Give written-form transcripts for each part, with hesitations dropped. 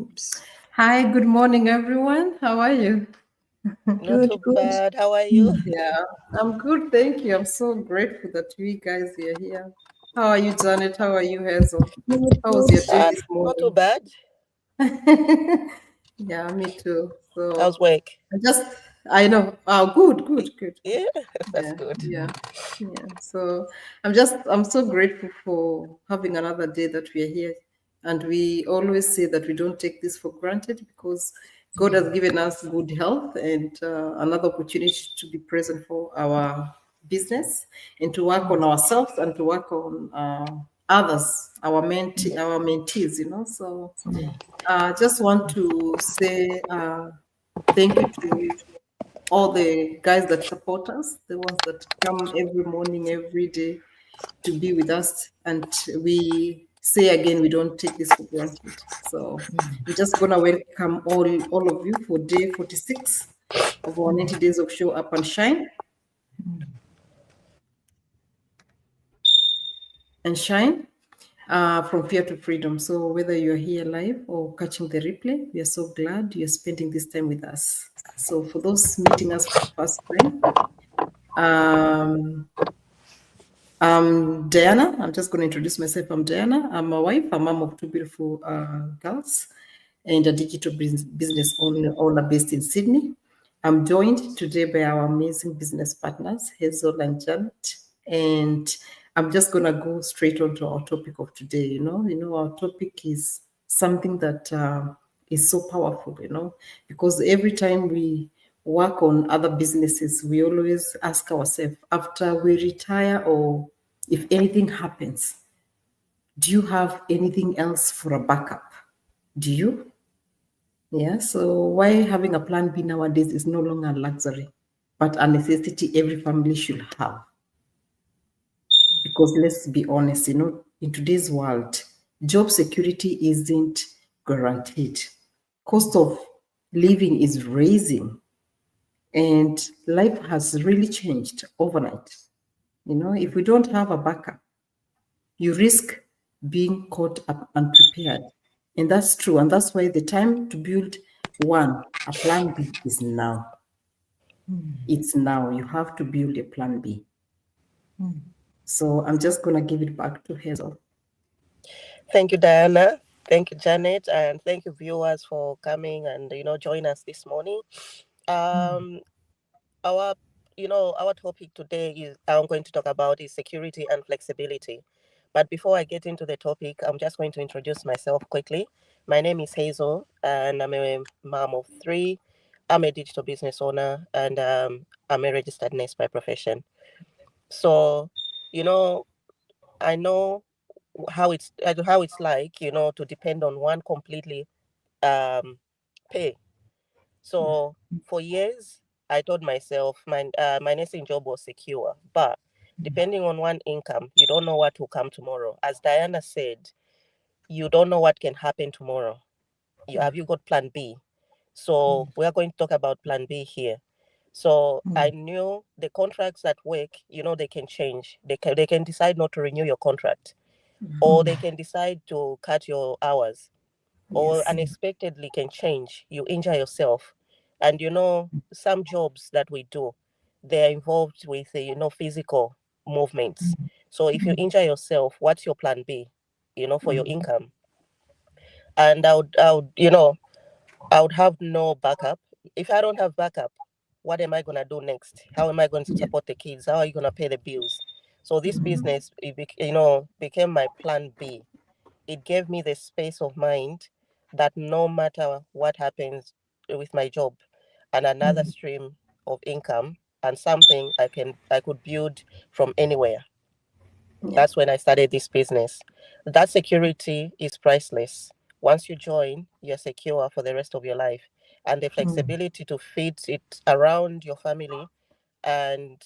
Oops. Hi, good morning, everyone. How are you? Not Good, too good. bad. How are you? Yeah, I'm good, thank you. I'm so grateful that you guys are here. How are you, Janet? How are you, Hazel? Good, How was good. your day this Not too morning? bad. Yeah, me too. How's So work? I just, I know. Oh, good, good, good, good. Yeah, that's Yeah, good. yeah, yeah. So I'm so grateful for having another day that we are here. And we always say that we don't take this for granted because God has given us good health and another opportunity to be present for our business and to work on ourselves and to work on others, our mentees, So I just want to say thank you to all the guys that support us, the ones that come every morning, every day to be with us. And we say again, we don't take this for granted. So I'm just gonna welcome all of you for day 46 of our 90 days of show up and shine from fear to freedom. So whether you're here live or catching the replay, we are so glad you're spending this time with us. So for those meeting us for the first time, um, I'm Diana. I'm just going to introduce myself. I'm Diana. I'm a wife, a mom of two beautiful girls, and a digital business owner based in Sydney. I'm joined today by our amazing business partners, Hazel and Janet. And I'm just going to go straight on to our topic of today. Our topic is something that is so powerful, because every time we work on other businesses, we always ask ourselves after we retire or if anything happens, do you have anything else for a backup? Do you? Yeah. So why having a plan B nowadays is no longer a luxury, but a necessity every family should have. Because let's be honest, in today's world, job security isn't guaranteed. Cost of living is raising, and life has really changed overnight. If we don't have a backup, you risk being caught up unprepared. And that's true. And that's why the time to build a plan B is now. It's now. You have to build a plan B. So I'm just going to give it back to Hazel. Thank you, Diana. Thank you, Janet, and thank you, viewers, for coming and join us this morning. Um, our our topic today is I'm going to talk about is security and flexibility. But before I get into the topic, I'm just going to introduce myself quickly. My name is Hazel, and I'm a mom of three. I'm a digital business owner, and I'm a registered nurse by profession. So, you know, I know how it's like, to depend on one completely um, pay. So for years, I told myself my nursing job was secure, but depending on one income, you don't know what will come tomorrow. As Diana said, you don't know what can happen tomorrow. You got Plan B? So we are going to talk about Plan B here. So I knew the contracts at work, they can change. They can decide not to renew your contract, or they can decide to cut your hours, or Yes. unexpectedly can change. You injure yourself. And some jobs that we do, they're involved with physical movements. So if you injure yourself, what's your plan B, for your income? And I would have no backup. If I don't have backup, what am I gonna do next? How am I going to Yeah. support the kids? How are you gonna pay the bills? So this business, became my plan B. It gave me the space of mind that no matter what happens with my job, and another stream of income, and something I could build from anywhere. Yeah. That's when I started this business. That security is priceless. Once you join, you're secure for the rest of your life. And the flexibility to fit it around your family and,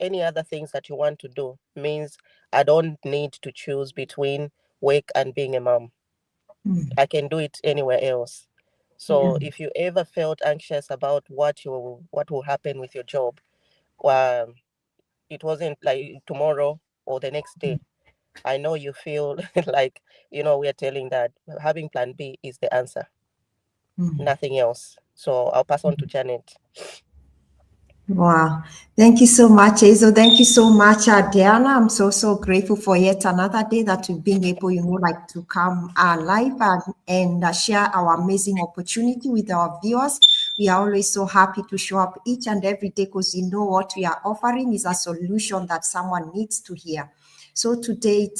any other things that you want to do means I don't need to choose between work and being a mom. I can do it anywhere else. Yeah. So if you ever felt anxious about what will happen with your job, um, it wasn't like tomorrow or the next day. I know you feel like, we are telling that having plan B is the answer, nothing else. So I'll pass on to Janet. Wow. Thank you so much, Hazel. Thank you so much, Diana. I'm so grateful for yet another day that we've been able, like to come live and share our amazing opportunity with our viewers. We are always so happy to show up each and every day because we know what we are offering is a solution that someone needs to hear. So today,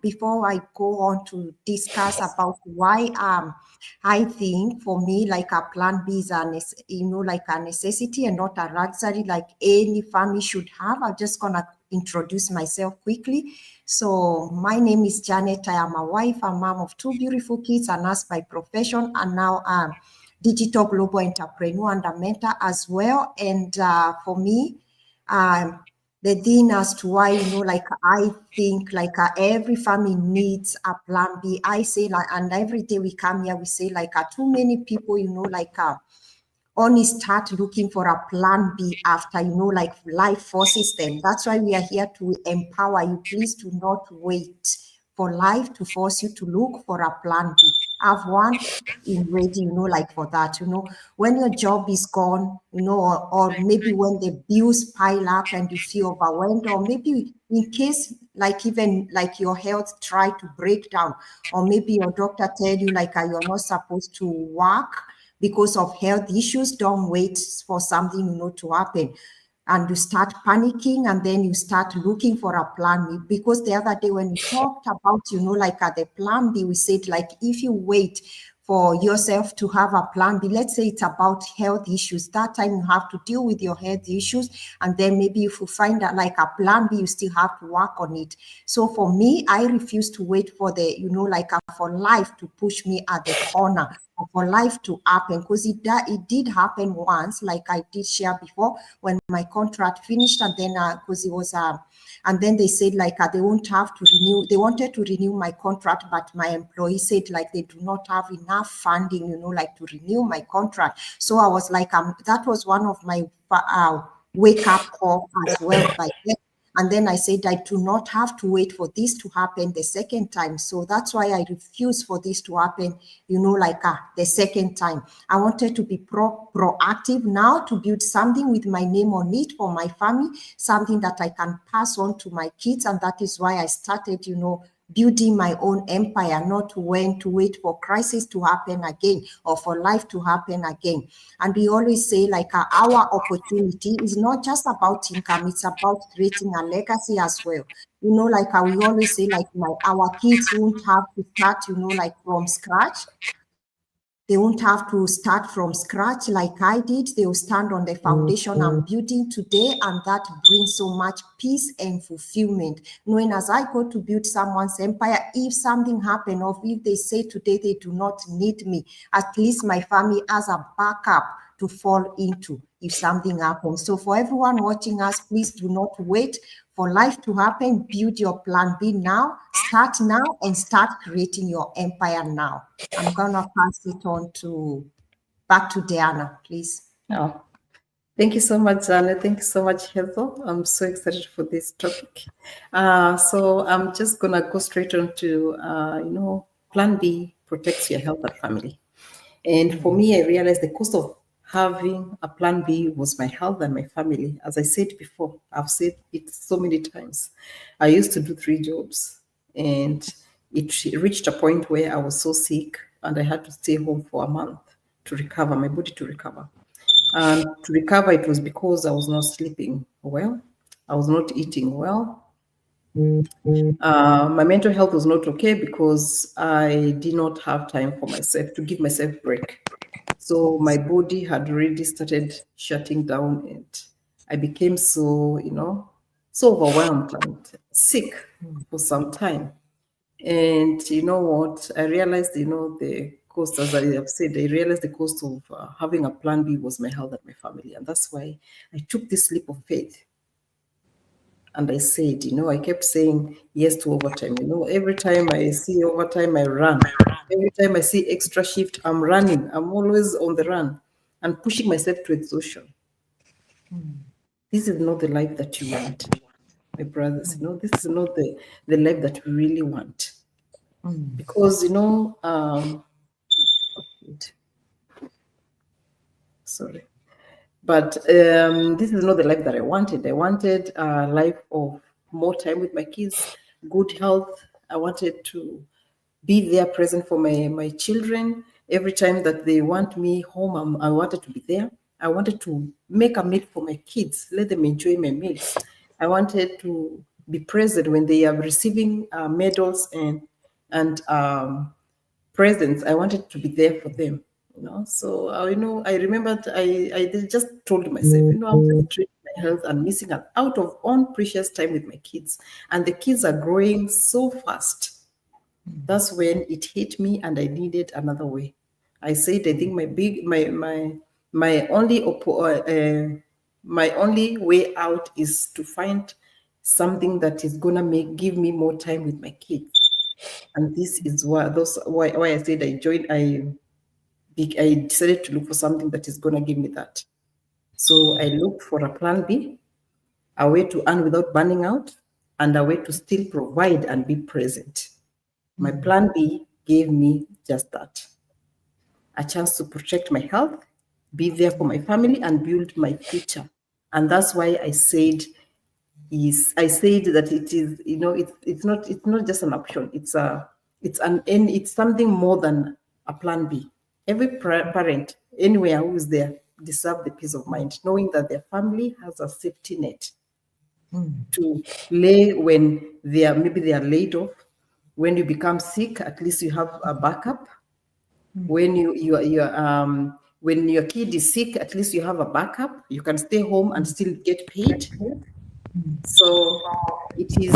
before I go on to discuss about why I think for me, like a plan B is like a necessity and not a luxury, like any family should have. I'm just gonna introduce myself quickly. So my name is Janet. I am a wife, a mom of two beautiful kids, a nurse by profession, and now digital global entrepreneur and a mentor as well. And for me, um, the thing as to why, like I think like every family needs a plan B. I say like, and every day we come here, we say like too many people, like only start looking for a plan B after, like life forces them. That's why we are here to empower you. Please do not wait for life to force you to look for a plan B. Have one in ready, like for that, when your job is gone, or maybe when the bills pile up and you feel overwhelmed, or maybe in case like even like your health try to break down, or maybe your doctor tell you like you're not supposed to work because of health issues. Don't wait for something, to happen and you start panicking and then you start looking for a plan B. Because the other day when we talked about, like at the plan B, we said like if you wait for yourself to have a plan B, let's say it's about health issues, that time you have to deal with your health issues, and then maybe if you find that like a plan B, you still have to work on it. So for me, I refuse to wait for the, like for life to push me at the corner, for life to happen, because it did happen once, like I did share before, when my contract finished, and then because it was and then they said like they won't have to renew. They wanted to renew my contract, but my employee said like they do not have enough funding, like to renew my contract. So I was like, that was one of my wake up call as well. By then. And then I said, I do not have to wait for this to happen the second time. So that's why I refuse for this to happen, like the second time. I wanted to be proactive now to build something with my name on it for my family, something that I can pass on to my kids. And that is why I started, building my own empire, not when to wait for crisis to happen again or for life to happen again. And we always say like our opportunity is not just about income, it's about creating a legacy as well. Like we always say like our kids won't have to start, like from scratch. They won't have to start from scratch like I did. They will stand on the foundation I'm building today, and that brings so much peace and fulfillment. Knowing as I go to build someone's empire, if something happens or if they say today they do not need me, at least my family has a backup to fall into if something happens. So for everyone watching us, please do not wait for life to happen. Build your plan B now, start now, and start creating your empire now. I'm gonna pass it on back to Diana, please. Oh, thank you so much, Janet. Thank you so much, Heather. I'm so excited for this topic. So I'm just gonna go straight on to Plan B protects your health and family. And for me, I realized the cost of having a plan B was my health and my family. As I said before, I've said it so many times. I used to do 3 jobs, and it reached a point where I was so sick and I had to stay home for a month to recover, my body to recover. And to recover, it was because I was not sleeping well, I was not eating well. My mental health was not okay because I did not have time for myself to give myself break. So my body had already started shutting down, and I became so, so overwhelmed and sick for some time. And you know what? I realized, the cost, as I have said, I realized the cost of having a plan B was my health and my family. And that's why I took this leap of faith. And I said, I kept saying yes to overtime. Every time I see overtime, I run. Every time I see extra shift, I'm running. I'm always on the run and pushing myself to exhaustion. This is not the life that you want. my brothers. This is not the life that we really want. Mm. Because, sorry. But this is not the life that I wanted. I wanted a life of more time with my kids, good health. I wanted to be there present for my children. Every time that they want me home, I wanted to be there. I wanted to make a meal for my kids, let them enjoy my meals. I wanted to be present when they are receiving medals and presents. I wanted to be there for them. So I remembered. I just told myself, I'm just treating my health and missing out of on precious time with my kids, and the kids are growing so fast. That's when it hit me, and I needed another way. I said, I think my only my only way out is to find something that is gonna give me more time with my kids. And this is why I said I decided to look for something that is gonna give me that. So I looked for a plan B, a way to earn without burning out, and a way to still provide and be present. My plan B gave me just that, a chance to protect my health, be there for my family, and build my future. And that's why I said that it is, it's not just an option. It's something more than a plan B. Every parent anywhere who is there deserve the peace of mind, knowing that their family has a safety net to lay when maybe they are laid off. When you become sick, at least you have a backup. When when your kid is sick, at least you have a backup. You can stay home and still get paid. So it is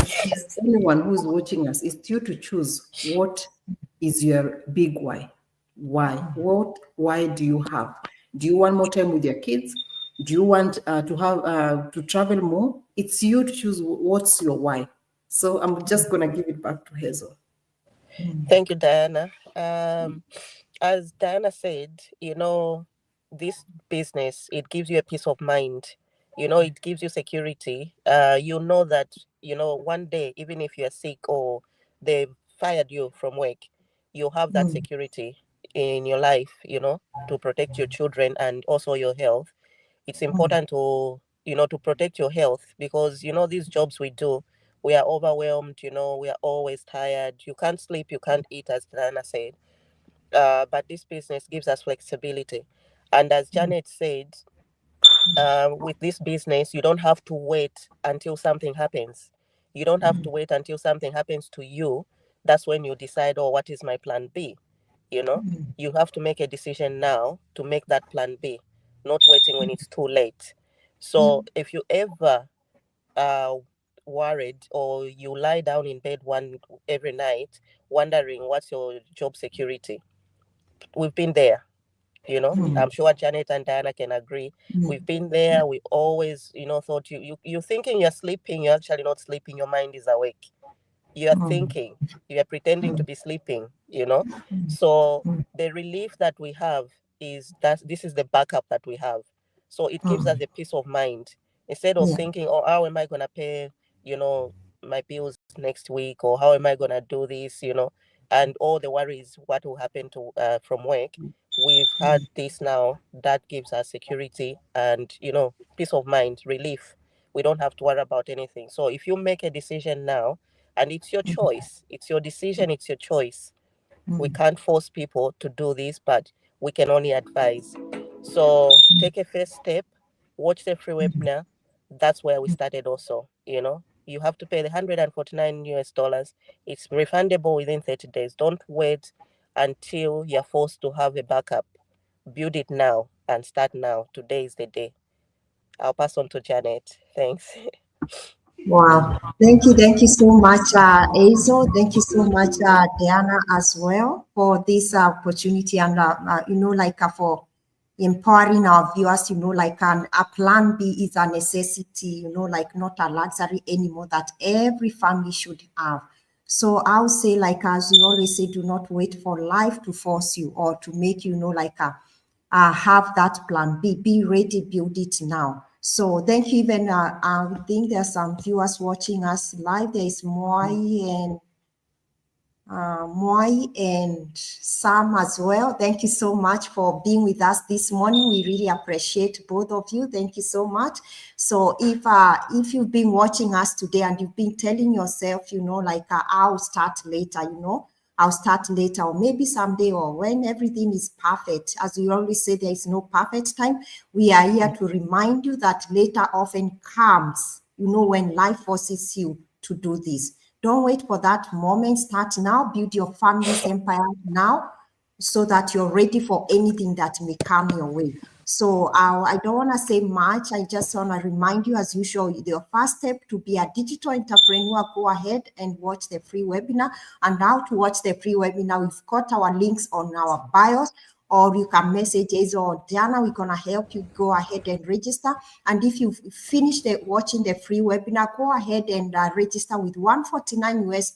anyone who's watching us, it's you to choose what is your big why. Why? Why do you have? Do you want more time with your kids? Do you want to travel more? It's you to choose what's your why. So I'm just gonna give it back to Hazel. Thank you, Diana. As Diana said, this business, it gives you a peace of mind. It gives you security. You know that, one day, even if you're sick or they fired you from work, you have that security in your life, to protect your children and also your health. It's important to protect your health because, these jobs we do, we are overwhelmed, we are always tired. You can't sleep, you can't eat, as Diana said. But this business gives us flexibility. And as Janet said, with this business, you don't have to wait until something happens. You don't have to wait until something happens to you. That's when you decide, oh, what is my plan B? You have to make a decision now to make that plan B, not waiting when it's too late. So if you ever uh, worried or you lie down in bed every night wondering what's your job security, we've been there. I'm sure Janet and Diana can agree. We've been there. We always, thought you're thinking you're sleeping. You're actually not sleeping. Your mind is awake. You're thinking. You're pretending to be sleeping. So the relief that we have is that this is the backup that we have. So it gives us a peace of mind. Instead of thinking, oh, how am I going to pay, you know, my bills next week, or how am I going to do this, and all the worries, what will happen to from work. We've had this now that gives us security and, peace of mind, relief. We don't have to worry about anything. So if you make a decision now, and it's your choice, it's your decision, it's your choice. We can't force people to do this, but we can only advise. So take a first step, watch the free webinar. That's where we started also. You have to pay the 149 US dollars. It's refundable within 30 days. Don't wait until you're forced to have a backup. Build it now and start now. Today is the day. I'll pass on to Janet. Thanks. Wow. Thank you so much, Azo. Thank you so much, Diana, as well, for this opportunity and, for empowering our viewers, a plan B is a necessity, not a luxury anymore that every family should have. So I'll say, as you always say, do not wait for life to force you or to make you, have that plan B. Be ready, build it now. So thank you. Even I think there's some viewers watching us live. There is Moi and Sam as well. Thank you so much for being with us this morning. We really appreciate both of you. Thank you so much. So if you've been watching us today and you've been telling yourself, like I'll start later, I'll start later, or maybe someday, or when everything is perfect. As we always say, there is no perfect time. We are here to remind you that later often comes, when life forces you to do this. Don't wait for that moment. Start now. Build your family's empire now so that you're ready for anything that may come your way. So I don't want to say much. I just want to remind you, as usual, your first step to be a digital entrepreneur, go ahead and watch the free webinar. And now to watch the free webinar, we've got our links on our bios, or you can message Azo or Diana. We're going to help you go ahead and register. And if you've finished watching the free webinar, go ahead and register with $149 US,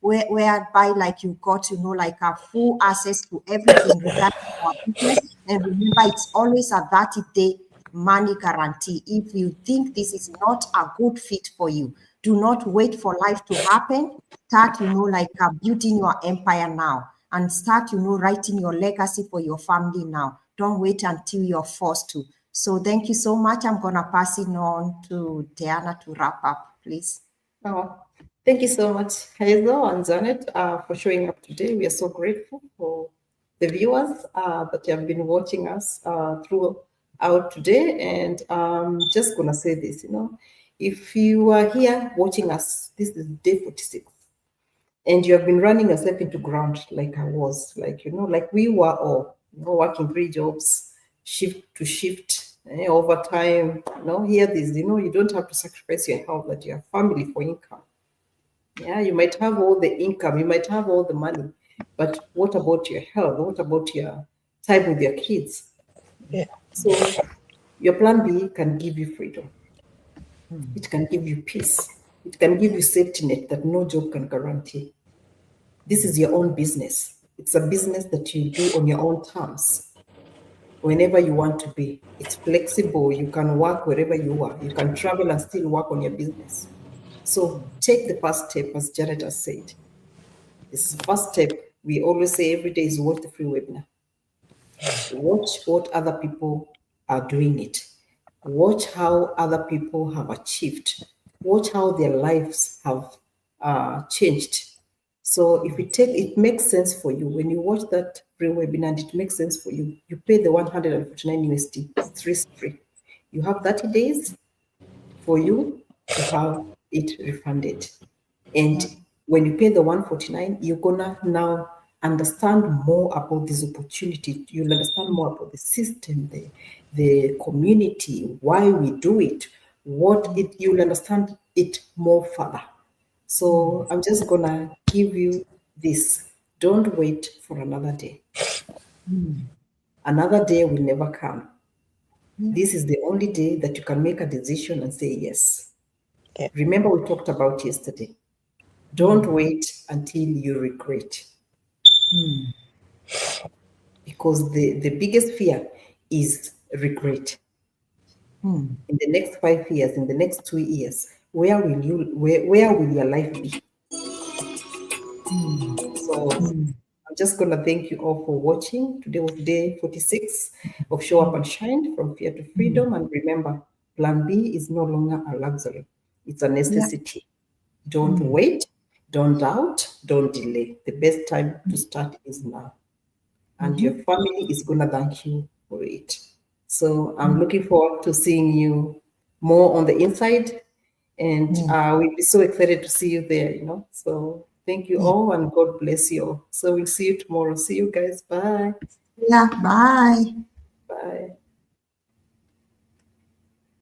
whereby like you got, like a full access to everything regarding our business. And remember, it's always a 30-day money guarantee. If you think this is not a good fit for you, do not wait for life to happen. Start, like building your empire now, and start, writing your legacy for your family now. Don't wait until you're forced to. So thank you so much. I'm going to pass it on to Diana to wrap up, please. Oh, thank you so much, Hazel and Janet, for showing up today. We are so grateful for the viewers that have been watching us throughout today. And just going to say this, if you are here watching us, this is day 46. And you have been running yourself into ground like I was, like we were all, working 3 jobs, shift to shift, overtime. Hear this, you don't have to sacrifice your health, that your family for income. Yeah, you might have all the income, you might have all the money, but what about your health? What about your time with your kids? Yeah. So your plan B can give you freedom. It can give you peace. It can give you safety net that no job can guarantee. This is your own business. It's a business that you do on your own terms, whenever you want to be. It's flexible. You can work wherever you are. You can travel and still work on your business. So take the first step, as Janet has said. This is the first step. We always say every day is watch the free webinar. Watch what other people are doing it. Watch how other people have achieved. Watch how their lives have changed. So if it makes sense for you, when you watch that free webinar and it makes sense for you, you pay the 149 USD. It's risk-free. You have 30 days for you to have it refunded. And when you pay the 149, you're gonna now understand more about this opportunity. You'll understand more about the system, the community, why we do it, you'll understand it more further. So I'm just gonna give you this. Don't wait for another day. Another day will never come. This is the only day that you can make a decision and say yes. Yeah. Remember, we talked about yesterday. Don't wait until you regret. Because the biggest fear is regret. In the next 5 years, in the next 2 years, where will your life be? So I'm just gonna thank you all for watching. Today was day 46 of Show Up and Shine, from fear to freedom. And remember, plan B is no longer a luxury, it's a necessity. Don't wait, don't doubt, don't delay. The best time to start is now. And your family is gonna thank you for it. So I'm looking forward to seeing you more on the inside, and we'll be so excited to see you there, So thank you all, and God bless you all. So we'll see you tomorrow. See you guys. Bye. Yeah, bye. Bye.